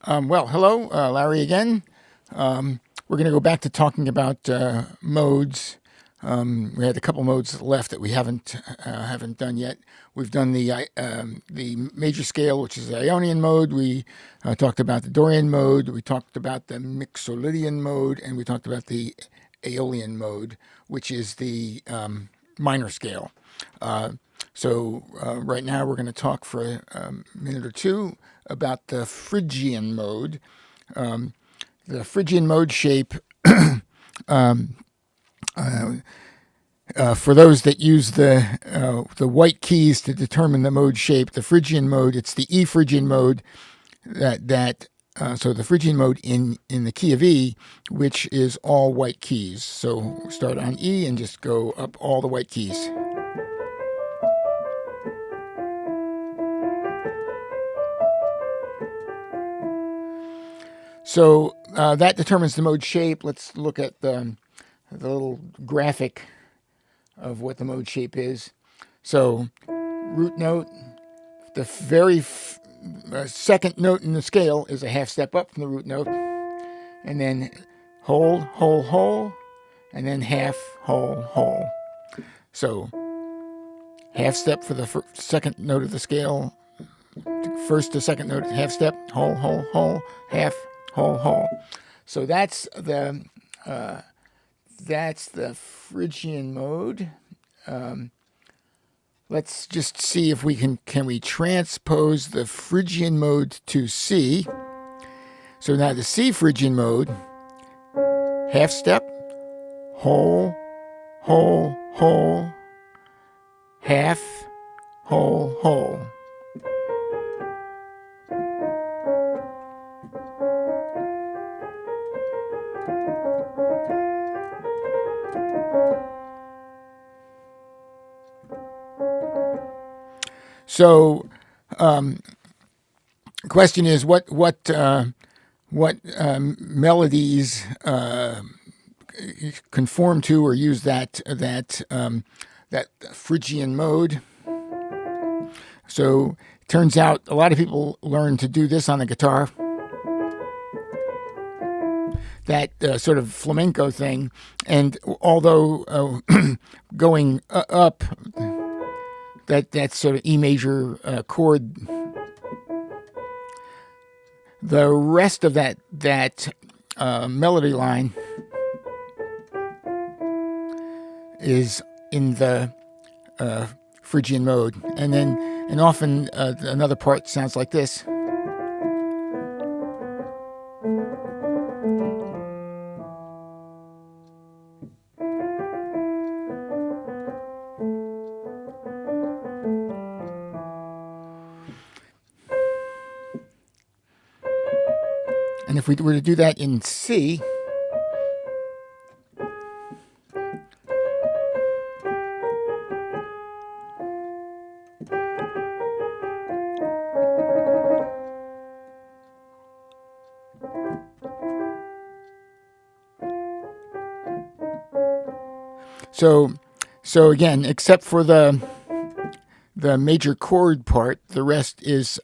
Hello, Larry again. We're going to go back to talking about modes. We had a couple modes left that we haven't done yet. We've done the major scale, which is the Ionian mode. We talked about the Dorian mode. We talked about the Mixolydian mode, and we talked about the Aeolian mode, which is the minor scale. Right now we're going to talk for a minute or two about the Phrygian mode. The Phrygian mode shape, for those that use the white keys to determine the mode shape, the Phrygian mode, it's the E Phrygian mode so the Phrygian mode in the key of E, which is all white keys. So start on E and just go up all the white keys. So that determines the mode shape. Let's look at the little graphic of what the mode shape is. So root note, the very second note in the scale is a half step up from the root note, and then whole, whole, whole, and then half, whole, whole. So half step for the second note of the scale, first to second note, half step, whole, whole, whole, half, whole, whole. So that's the Phrygian mode. Let's just see if we can we transpose the Phrygian mode to C. So now the C Phrygian mode, half step, whole, whole, whole, half, whole, whole. So, the question is what melodies conform to or use that Phrygian mode. So it turns out a lot of people learn to do this on the guitar. That sort of flamenco thing, and although going up, that sort of E major chord, the rest of that melody line is in the Phrygian mode, and often another part sounds like this. And if we were to do that in C, so again, except for the major chord part, the rest is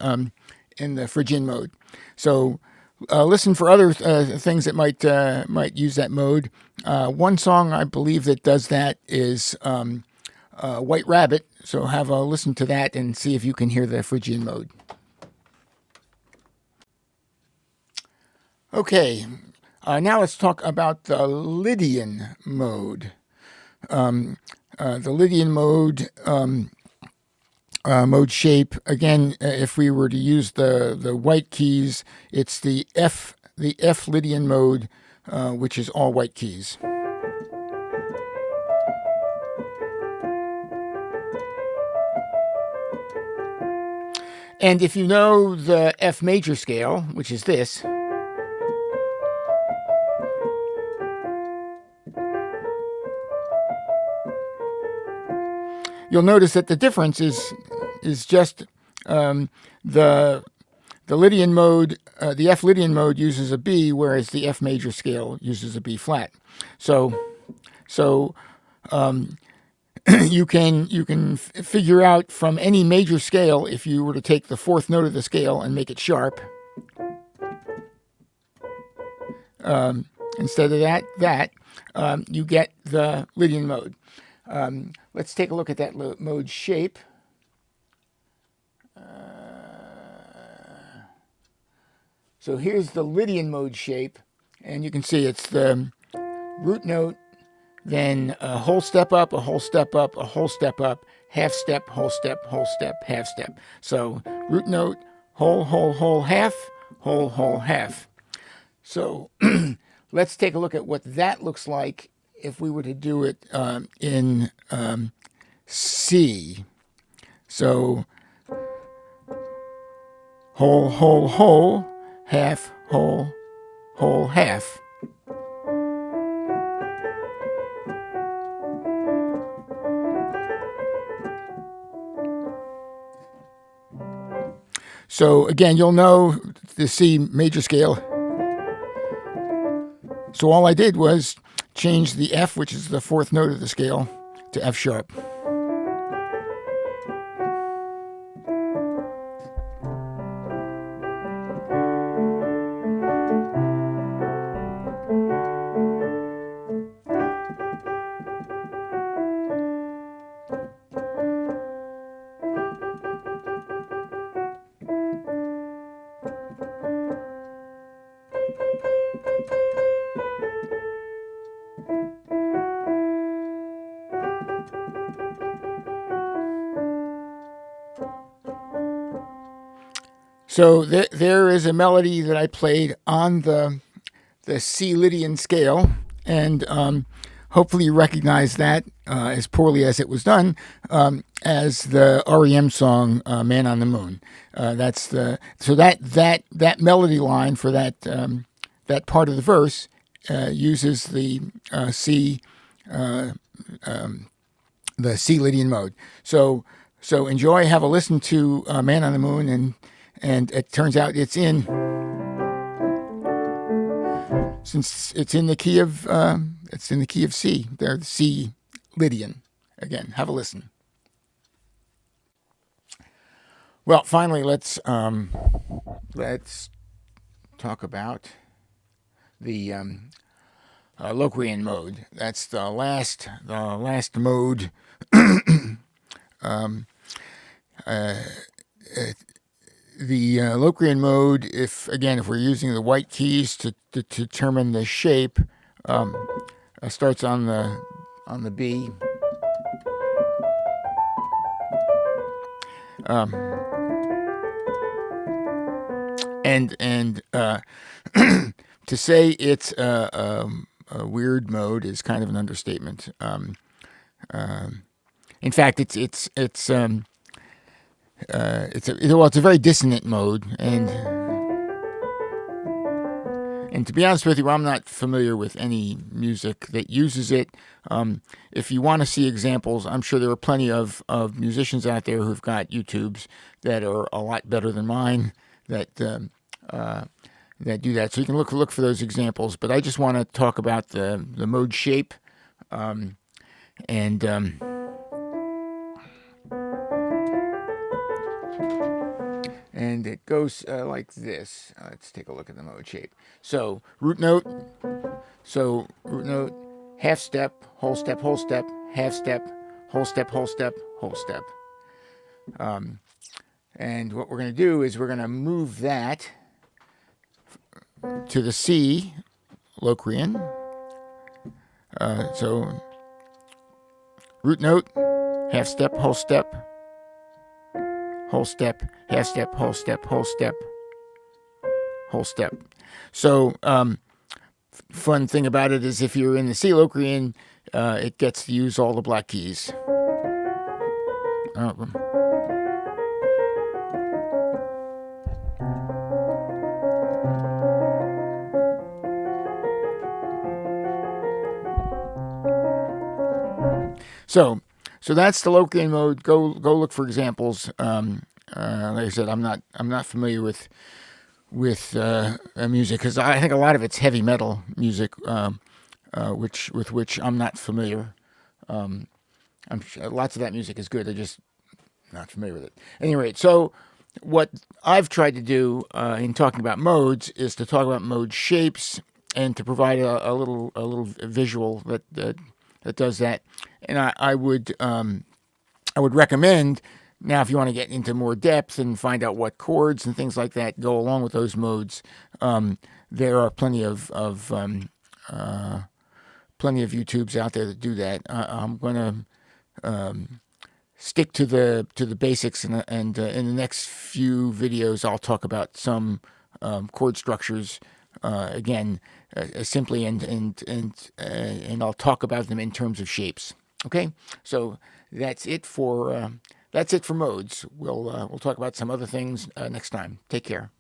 in the Phrygian mode. So listen for other things that might use that mode. One song I believe that does that is White Rabbit. So have a listen to that and see if you can hear the Phrygian mode. Okay, now let's talk about the Lydian mode. The Lydian mode mode shape, again, if we were to use the white keys, it's the F Lydian mode, which is all white keys. And if you know the F major scale, which is this, you'll notice that the difference is just the Lydian mode, the F Lydian mode uses a B, whereas the F major scale uses a B flat. So you can figure out from any major scale, if you were to take the fourth note of the scale and make it sharp, instead of that, you get the Lydian mode. Let's take a look at that mode shape. So here's the Lydian mode shape, and you can see it's the root note, then a whole step up, a whole step up, a whole step up, half step, whole step, half step. So root note, whole, half, whole, half. So let's take a look at what that looks like if we were to do it in C. So whole, half, whole, half. So again, you'll know the C major scale. So all I did was change the F, which is the fourth note of the scale, to F sharp. So there is a melody that I played on the C Lydian scale, and hopefully you recognize that, as poorly as it was done, as the REM song "Man on the Moon." That's that melody line for that that part of the verse uses the C Lydian mode. So enjoy, have a listen to "Man on the Moon," and it turns out it's in, since it's in the key of C. They're the C Lydian. Again, have a listen. Well, finally, let's talk about the Locrian mode. That's the last mode. The Locrian mode, if we're using the white keys to determine the shape, starts on the B. And to say it's a weird mode is kind of an understatement. In fact, it's a very dissonant mode, and to be honest with you, I'm not familiar with any music that uses it. If you want to see examples, I'm sure there are plenty of musicians out there who've got YouTubes that are a lot better than mine that do that. So you can look for those examples. But I just want to talk about the mode shape, and it goes like this. Let's take a look at the mode shape. So root note, half step, whole step, half step, whole step, whole step. And what we're going to do is we're going to move that to the C Locrian. So root note, half step, whole step, half step, whole step, whole step. So fun thing about it is if you're in the C Locrian, it gets to use all the black keys. So that's the Locrian mode. Go look for examples. Like I said, I'm not familiar with music, because I think a lot of it's heavy metal music, with which I'm not familiar. I'm sure lots of that music is good. I'm just not familiar with it. At any rate, so what I've tried to do in talking about modes is to talk about mode shapes and to provide a little visual that does that. And I would recommend, now, if you want to get into more depth and find out what chords and things like that go along with those modes, there are plenty of YouTubes out there that do that. I'm going to stick to the basics, and in the next few videos, I'll talk about some chord structures again, simply, and I'll talk about them in terms of shapes. Okay, so that's it for modes. We'll talk about some other things next time. Take care.